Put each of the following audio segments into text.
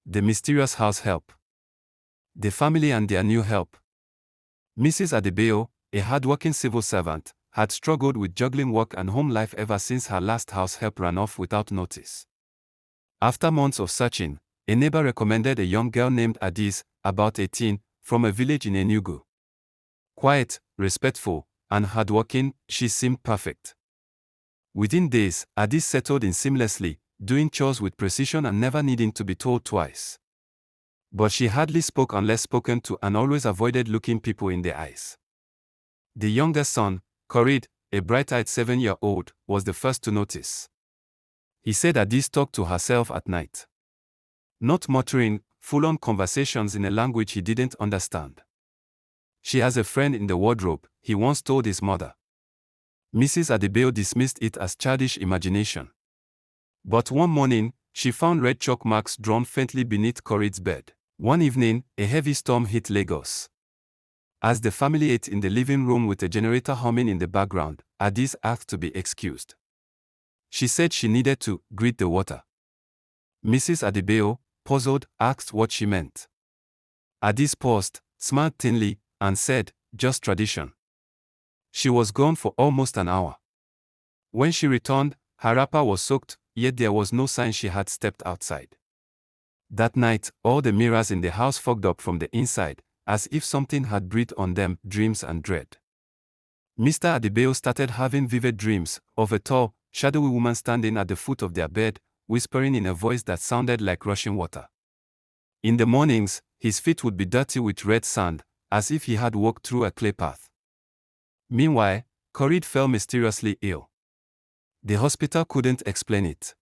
The mysterious house help. The family and their new help. Mrs. Adebayo, a hardworking civil servant, had struggled with juggling work and home life ever since her last house help ran off without notice. After months of searching, a neighbor recommended a young girl named Adis, about 18, from a village in Enugu. Quiet, respectful, and hardworking, she seemed perfect. Within days, Adis settled in seamlessly, doing chores with precision and never needing to be told twice. But she hardly spoke unless spoken to and always avoided looking people in the eyes. The younger son, Corid, a bright-eyed 7-year-old, was the first to notice. He said Adis talked to herself at night. Not muttering, full-on conversations in a language he didn't understand. She has a friend in the wardrobe, he once told his mother. Mrs. Adebayo dismissed it as childish imagination. But one morning, she found red chalk marks drawn faintly beneath Corid's bed. One evening, a heavy storm hit Lagos. As the family ate in the living room with a generator humming in the background, Adis asked to be excused. She said she needed to greet the water. Mrs. Adebayo, puzzled, asked what she meant. Adis paused, smiled thinly, and said, "Just tradition." She was gone for almost an hour. When she returned, her wrapper was soaked, yet there was no sign she had stepped outside. That night, all the mirrors in the house fogged up from the inside, as if something had breathed on them, dreams and dread. Mr. Adebayo started having vivid dreams of a tall, shadowy woman standing at the foot of their bed, whispering in a voice that sounded like rushing water. In the mornings, his feet would be dirty with red sand, as if he had walked through a clay path. Meanwhile, Corid fell mysteriously ill. The hospital couldn't explain it.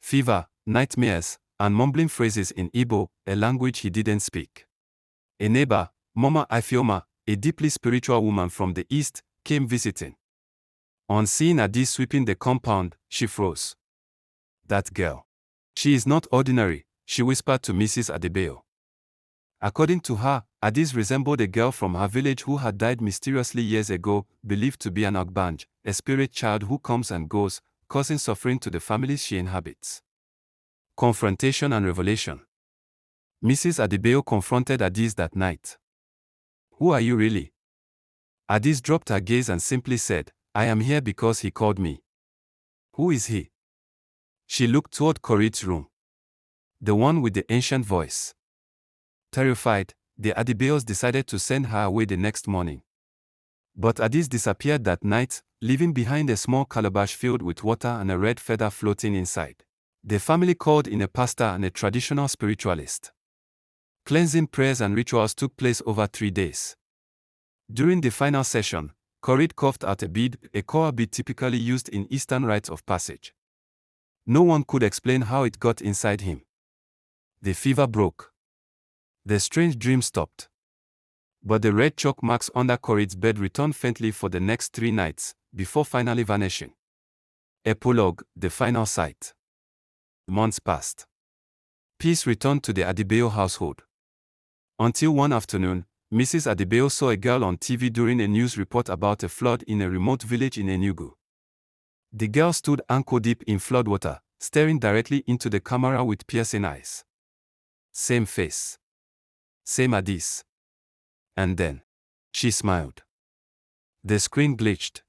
Fever, nightmares, and mumbling phrases in Igbo, a language he didn't speak. A neighbor, Mama Ifioma, a deeply spiritual woman from the east, came visiting. On seeing Adis sweeping the compound, she froze. That girl. She is not ordinary, she whispered to Mrs. Adebayo. According to her, Adis resembled a girl from her village who had died mysteriously years ago, believed to be an Ogbanj, a spirit child who comes and goes, causing suffering to the families she inhabits. Confrontation and revelation. Mrs. Adebayo confronted Adis that night. "Who are you really?" Adis dropped her gaze and simply said, "I am here because he called me." "Who is he?" She looked toward Corid's room. "The one with the ancient voice." Terrified, the Adebayos decided to send her away the next morning. But Adis disappeared that night, leaving behind a small calabash filled with water and a red feather floating inside. The family called in a pastor and a traditional spiritualist. Cleansing prayers and rituals took place over 3 days. During the final session, Corid coughed out a bead, a koa bead typically used in Eastern rites of passage. No one could explain how it got inside him. The fever broke. The strange dream stopped. But the red chalk marks under Corid's bed returned faintly for the next 3 nights, before finally vanishing. Epilogue, the final sight. Months passed. Peace returned to the Adebayo household. Until one afternoon, Mrs. Adebayo saw a girl on TV during a news report about a flood in a remote village in Enugu. The girl stood ankle-deep in floodwater, staring directly into the camera with piercing eyes. Same face. Same Adis. And then, she smiled. The screen glitched.